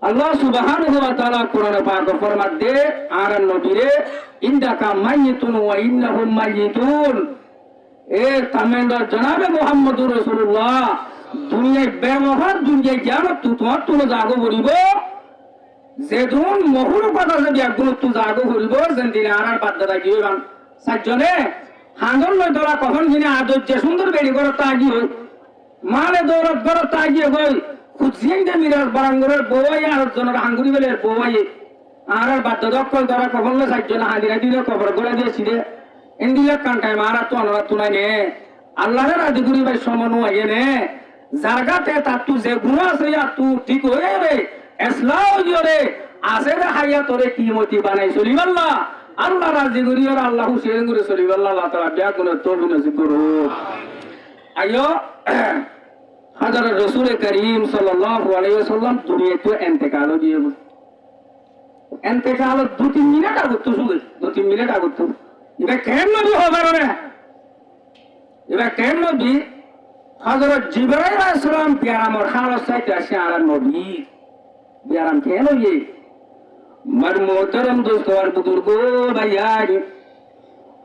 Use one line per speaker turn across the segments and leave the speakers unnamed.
আল্লাহ সুবহানাহু ওয়া তাআলা কোরআনে পাক ফরমাতে আর নবীরে ইন্দাকা মাইয়িতুন ওয়া ইন্নাহুম মাইয়িতুন। এ তামেন্দার জনাবে মুহাম্মদুর রাসূলুল্লাহ দুনিয়ায় ব্যবহার দুনিয়ায় কিয়ামত তোমার তুলো জাগো করিব যেদিন মহুর কথা যদি একগুণ তু জাগো করিব যেন দিনে আর বাদ্দাটা কি হইবান সাতজনে হাঙ্গল লই ধরা কখন কিনে আদর যে সুন্দর বেড়ি করে তা কি হই মালে দৌলত করে তা কি হই খুঁজিয়ে দে মিরার বারাঙ্গরের বউয়াই আর জনের হাঙ্গুরি বেলের বউয়াই আর বাদ্দা দক্কল ধরা কখন লো সাতজনে হাঁদিরা দিলে কবর গড়া দিয়েছি রে এন্দিলে কান্টায় মারা তো অনরা তুনাই নে আল্লাহর রাজি করি ভাই সমনু আগে নে জারগাতে তার তু যে গুণ আছে আর তু ঠিক হয়ে রে এসলাও রে আছে রে হাইয়া তোরে কি মতি বানাই চলিব আল্লাহ আল্লাহ রাজি করি আর আল্লাহ হুসেন করে চলিব আল্লাহ আল্লাহ তাআলা বিয়া গুণ তৌফিক নসিব করো আইয়ো হযরত রাসূল করিম সাল্লাল্লাহু আলাইহি ওয়াসাল্লাম দুনিয়াতে ইন্তেকাল দিয়ে ইন্তেকাল 2-3 মিনিট আগে তো শুনে 2-3 মিনিট আগে তো এটা কেন নবী হবে না এটা কেন নবী হযরত জিবরাইল আলাইহিস সালাম বিয়ারামর হালত চাইতে আসে আর নবী বিয়ারাম কেন ইয়ে মার মোহতরম দোস্ত আর বুজুর্গ ভাইয়ার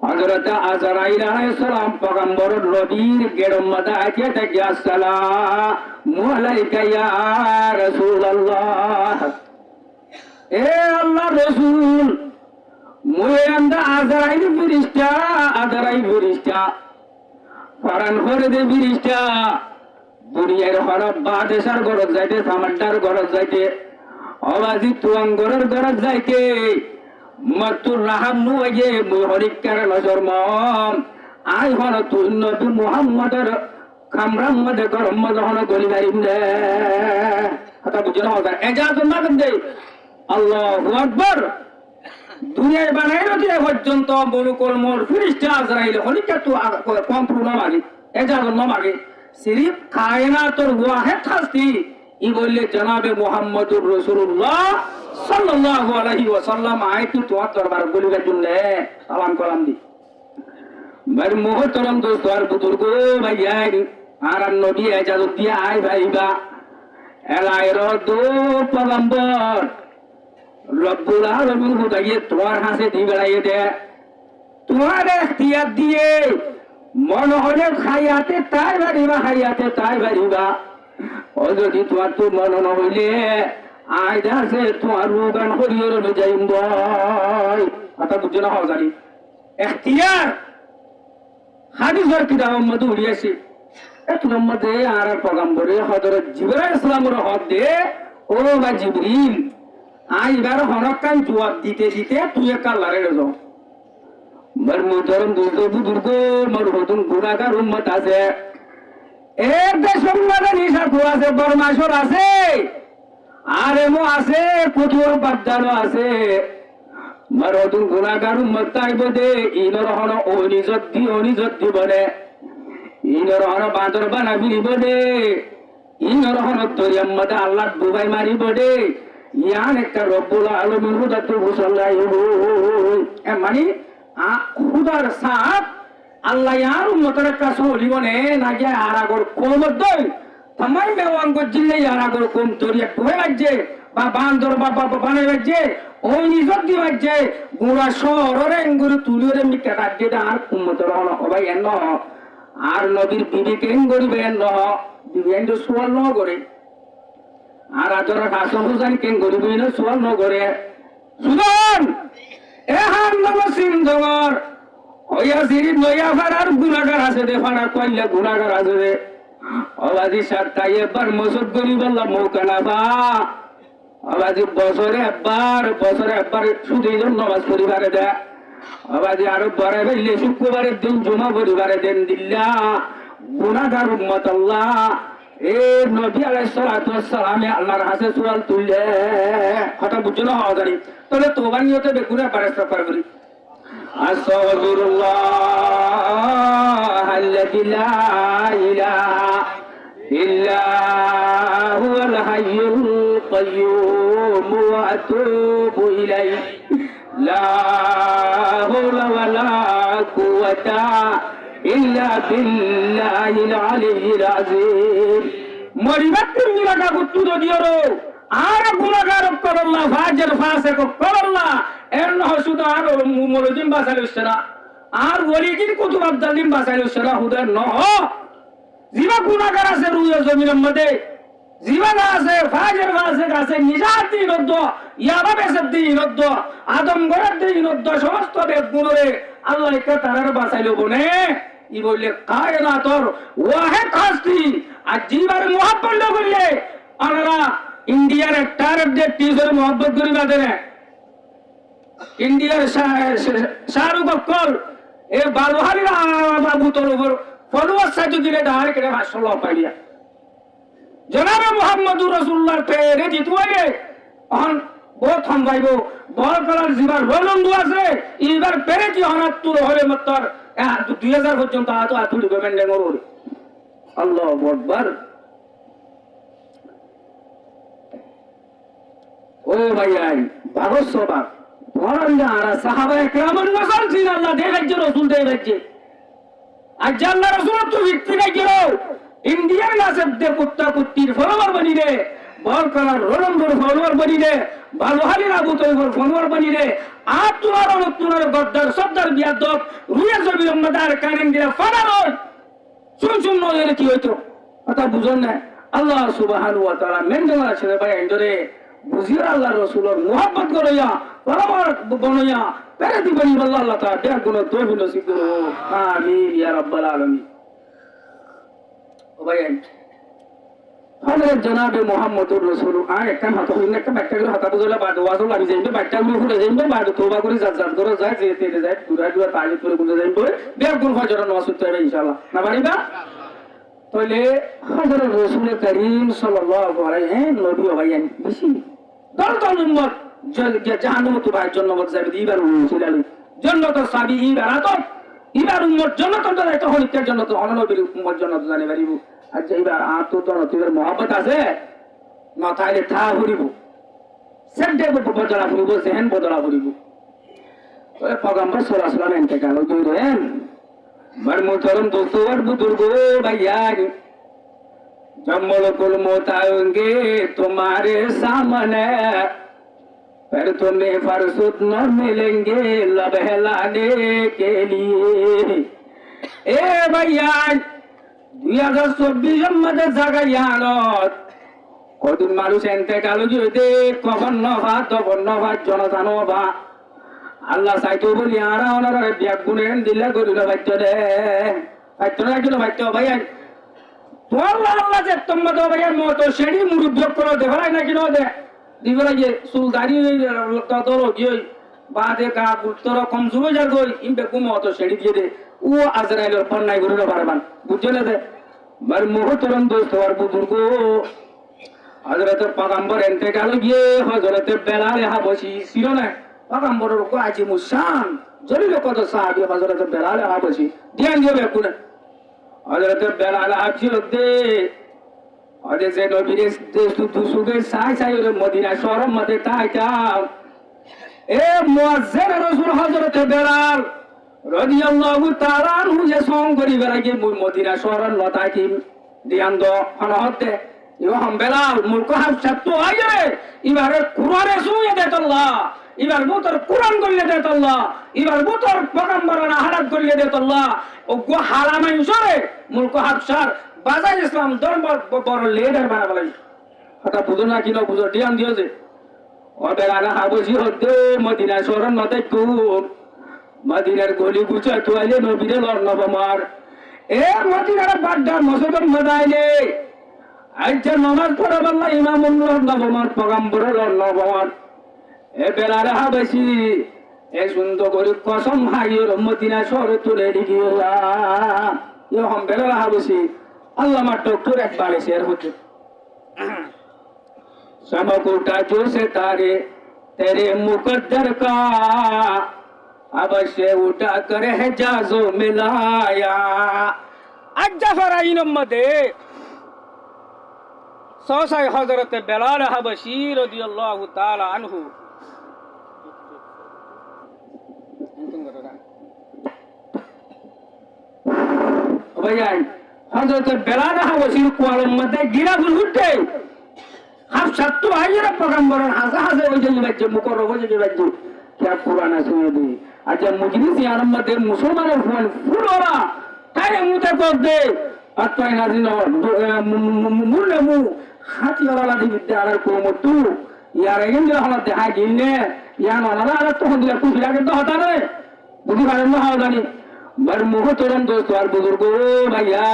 হযরত আজরাইল আলাইহিস সালাম পয়গম্বর নবীর গেরম মাদা আছে তাকে আসসালামু আলাইকা ইয়া রাসূলুল্লাহ এ আল্লাহ রাসূল মুয়ে আন্দা আজরাইল ফেরেশতা ফারান করে দে ফেরেশতা দুনিয়ার হরব বাদেশার গরজ যাইতে সামান্ডার গরজ যাইতে আওয়াজি তুয়াং গরর গরজ যাইতে মতুর রাহাম নু আগে মুই হরিকার নজর মম আই হন তুই নবী মুহাম্মদের খামরাম মদে গরম মদ হন গলি গাইম নে কথা বুঝনা হবে এজাজত না দেন আল্লাহু আকবার দুনিয়ায় বানাই রাখি পর্যন্ত মনুকল মোর ফিরিস্তা আজরাইল হলিকা তু কম পুরো মাগে এজাজত না মাগে সিরিফ কায়নাতুর ওয়াহিদ খাস্তি ই বললে জনাবে মুহাম্মদুর রাসূলুল্লাহ সাল্লাল্লাহু আলাইহি ওয়াসাল্লাম আইতু তোমার দরবার বলিবার জন্য সালাম কালাম দি মের মুহতরম দোস্ত আর বুজুর্গ ভাইয়াই আর নবী এজাজত দিয়ে আই ভাইবা এলাইর দো পয়গম্বর রব্বুল আলামিন হুদাইয়ে তোমার হাতে দি বেড়াইয়ে দে তোমার ইখতিয়ার দিয়ে মন হলে খাইয়াতে তাই বাড়িবা ও যদি তোমার তো মন না হইলে আইদাসে তোমার রোগান করিয়ে রয়ে যাইম বয় কথা বুঝে না হওয়া জানি ইখতিয়ার হাদিসের কিতাবের মধ্যে উড়িয়েছে এত মধ্যে আর পয়গম্বরে হযরত জিবরাইল আলাইহিস সালামের হক দে ও বা জিবরিল আইবার হনকান জবাব দিতে দিতে তুই কাল্লারে যাও মার মুহতরম দোস্ত বুজুর্গ মার হতুন গুনাহগার উম্মত আছে এক দেশের মধ্যে নিশা আছে বরমাশর আছে আরেমো আছে কঠোর বাদ্দানো আছে মার হতুন গুনাহগার উম্মত তাইব দে ইনর হন অনিজত দি বলে ইনর হন বাঁদর বানা ফিরিব দে ইনর হন দরিয়ার মধ্যে আল্লাহ ডুবাই মারিব দে ইয়ান একটা রব্বুল আলামিন হুদাতু মুসাল্লাই মানে খুদার সাথ আল্লাহ ইয়ার উম্মতের কাছে হলিবনে না যে আরাগর কোমত দই তামাই মেওয়াঙ্গ জিল্লে আরাগর কোম দরিয়া ডুবে লাগছে বা বান্দর বাবা বানাই লাগছে ওই নিজত দি লাগছে গুড়া শহরের এঙ্গুরি তুলিরে মিকা রাজ্যে আর উম্মতের হন হবাই এন আর নবীর বিবেক এঙ্গরিবে এন বিবেক এঙ্গ সোয়াল ন করে আর আজরা কাছে হুজান কেন গরিব না সোয়াল ন করে সুদান এহান নমসিন জগর ওয়া সিরিফ নয়া ফারার গুনাহগার আছে দে ফারা কইলে গুনাহগার আছে দে আওয়াজি সাতাই একবার মসজিদ গরিব আল্লাহ মৌকানা বা আওয়াজি বছরে একবার সুদের নামাজ পড়িবারে দে আওয়াজি আরো বড় হইলে শুক্রবারের দিন জুমা পড়িবারে দেন দিল্লা গুনাহগার উম্মত আল্লাহ এ নবী আলাইহিস সালাতু ওয়াস সালামে আল্লাহর হাতে সুয়াল তুললে কথা বুঝছো না হওয়া জানি তাহলে তোবা নিয়তে বেগুনা পারাস্তা পারবি আস্তাগফিরুল্লাহ আল্লাযী লা ইলাহা ইল্লা হুয়াল হাইয়ুল কাইয়্যুম ওয়া আতুবু ইলাইহি লা হাওলা ওয়ালা কুওয়াতা ইল্লা বিল্লাহিল আলিয়্যিল আযীম মরিবাত মিলাকা গুত্তু দিওরো আর গুনাহগার করল্লা ফাজের ফাসে করল্লা এর নহ শুধু আর মরজিম বাসাইল উসরা আর ওলিগিন কুতুব আব্দালিম বাসাইল উসরা হুদের নহ জিবা গুনাহগার আছে রুয়ে জমিনের মধ্যে জিবা আছে ফাজের ফাসে আছে নিজাত দিন অদ্দ ইয়াবা বেসব দিন অদ্দ আদম গরাদ দিন অদ্দ সমস্ত বেগুনরে আল্লাহ কে তারার বাসাইল বনে ই বললে কায়নাতর ওয়াহিদ খাস্তি আর জিবার মোহাব্বত না করলে আমরা ইন্ডিয়ার টার্গেট যে টিজার মোহাব্বত করি বাদে না ইন্ডিয়ার শাহরুখ অক্কর এ বালুহারি বাবু তোর উপর ফলোয়ার সাইজ দিলে ডার কেটে ভাষণ পাইয়া জনাবে মুহাম্মদুর রাসূলুল্লাহর পেরে জিতুয়াগে অন বহুত থামবাইব বল করার জিবার রলন্ডু আছে এবার পেরে কি অনাত্তর হলে মত্তর 2000 পর্যন্ত আতো আতুড়ি গবেন নেমর আল্লাহু আকবার ও ভাইয়াই ভাগত সভা ধরন্দা আর সাহাবায়ে কেরামের নসল ছিল আল্লাহ দেখাইছে রাসূল দেখাইছে আজ আল্লাহ রাসূল তো ভিত্তি নাই গেল ইন্ডিয়ান নাসব দে কুত্তা কুত্তির ফলোয়ার বনি রে বল করার রলন্দর ফলোয়ার বনি রে বালুহারির আবু তৈবর ফলোয়ার বনি রে আর তোমার গদ্দার সর্দার বিয়াদব রুয়ে জবি মদার কানেন দিলা ফানার শুন নয় কি হইতো কথা বুঝুন না আল্লাহ সুবহানাহু ওয়া তাআলা মেন্ডলা ছেলে ভাই এন্ডরে বুঝিয়া আল্লাহ রাসূলের মুহাব্বত করিয়া ফলোয়ার বনিয়া পেরে দিবেন আল্লাহ তাআলা দেয়া গুণ তৌফিক নসিব করো আমিন ইয়া রাব্বাল আলামিন ও ভাই হযরত জনাবে মুহাম্মদুর রাসূল আয় কাম হাত হইনে একটা বাক্যগুলো হাত বুঝলা বাদ ওয়াজও লাগি যাইবে বাক্যগুলো ফুটে যাইবে বাদ তওবা করে জাত করে যায় যেতে যায় দুরা তালি করে গুলো যাইবে বের গুণ ফজর নামাজ পড়তে হবে ইনশাআল্লাহ না পারিবা তাহলে হযরত রাসূল করিম সাল্লাল্লাহু আলাইহি নবী ভাইয়ান বেশি দল উম্মত জাহান্নামে তো ভাই জান্নাত যাবে দিবার ছিলাল জান্নাত সাবি ইবার উম্মত জান্নাত যাইতে হল কে জান্নাত অননবীর উম্মত জান্নাত জানে পারিব আর যাইবার আতো তো নতির mohabbat আছে না তাইলে থা হরিব সেন্টে বদলা হরিব জেন বদলা হরিব ওই পয়গম্বর সাল্লাল্লাহু আলাইহি ওয়াসাল্লাম ইন্তেকাল করেন বার মোহতরম দোস্তর বুজুর্গ ভাইয়া जम्मल कुल मौत आएंगे तुम्हारे सामने फिर तुम्हें फरसुद न मिलेंगे लब हिलाने के लिए ए भैया 2024 মধ্যে জাগায়ানত কদিন মানুষ ইন্তেকাল হইতে কখন নভা তখন নভা জনজানবা আল্লাহ চাইতো বলি আর ওনারা বিয়াক গুণেন দিলে করিল বাচ্চ রে বাচ্চ রাখিল বাচ্চ ভাইয়া আল্লাহ যে তোমার ভাইয়ার মতো সেটি মুরুব যোগ করে দেখাই না কিনো দে দিবে লাগে সুলদারি তোর গিয়ে বাদে গা তোর কম জুবে যার গই ইমবে কুম মতো সেটি দিয়ে দে ও আজরাইলের পন্নাই করে পারবান বুঝলে দে বার মুহতরম দোস্ত আর বুজুর্গ হযরত পয়গম্বর ইন্তেকাল গিয়ে হযরত বেলাল হাবশী ছিল না পয়গম্বরের কো আজি মুসান জলিল কত সাহাবী হযরত বেলাল হাবশী ধ্যান দিবে কোন হযরত বেলাল হাবশী দে আরে যে নবীর সুগে সাই সাই ওরে মদিনা শহরের মধ্যে তাইতা এ মুয়াজ্জিন রাসূল হযরত বেলাল রাদিয়াল্লাহু তাআলা আনহু যে সং করি বেলাগে মদিনা শহরের লতাকি দিয়ান দ হনহতে ইও হাম বেলাল মুলক হাবশা তো আইরে ইবারে কুরআনে সুয়ে দেতল্লাহ ইবার বুতর কুরআন গল্লে দেতল্লাহ ইবার বুতর পয়গম্বরনা হারাত গল্লে দেতল্লাহ ও গো হারামাইন সরে মুলক হাবশার বাজার ইসলাম ধর্ম বড় লিডার বানাবলাই কথা বুঝো না কিনা বুঝো দিয়ান দিও যে ও বেলাল হাবশী হতে মদিনা শহরের নতাই কু মদিনার গলি গুছা তোয়ালে নবীরে লর্ণবমার এ মদিনার বাড্ডা মসজিদের মদাইলে আইজা নামাজ পড়া বললা ইমামুল্লাহ নবমার পয়গম্বর লর্ণবমার এ বেলাল হাবশী এ সুন্দর করে কসম হাইর মদিনা শহরে তুলে দিগিলা এ হম বেলাল হাবশী अल्लामा डॉक्टर इकबाल शेर होते समकुटा जो से तारे तेरे मुकद्दर का अवश्य उठा कर है जाजो मिलाया अज्जाफराइन मदे सौसाई हजरत बेलाल हबशी रदियल्लाहु ताला अन्हु भैया हजरत बेलाल हाबशीर कुआलम मध्य गिरा बुलहुटे হাফসাত তো আইরা পয়গম্বরের হাজা হাজা ওই যে বাজ্য মুকররব ওই যে বাজ্য क्या पुराना सुने दी आज मुजलिस यार मध्य मुसलमाনের ফোন ফুলরা তাই মুতে কর দে আত্মাই নাজিন মুলে মু হাতি ওলা দি বিদ্যার কোমতু ইয়ার এগেন যে হলা দেখা গিলনে ইয়া নলা আর তো হদিলা কুছ লাগে তো হতা রে বুঝি পারেন না হাও জানি বার মুহ তোরন দোস্ত আর বুজুর্গ ভাইয়া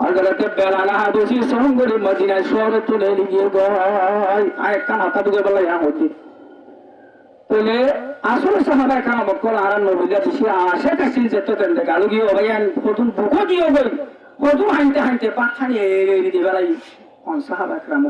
হযরত বেলাল হাদসি সঙ্গরি মদিনা শহর তুলে নিয়ে গয় আয় কান হাতা দুগে বলা ইয়া হদি তাহলে আসলে সাহাবা কাম করা আর নবীরা বেশি আশা কাছে যেত দেন গালু গিয়ে ভাইয়ান প্রথম বুকো গিয়ে গই প্রথম হাইতে হাইতে পাখানি এই দিবালাই কোন সাহাবা কাম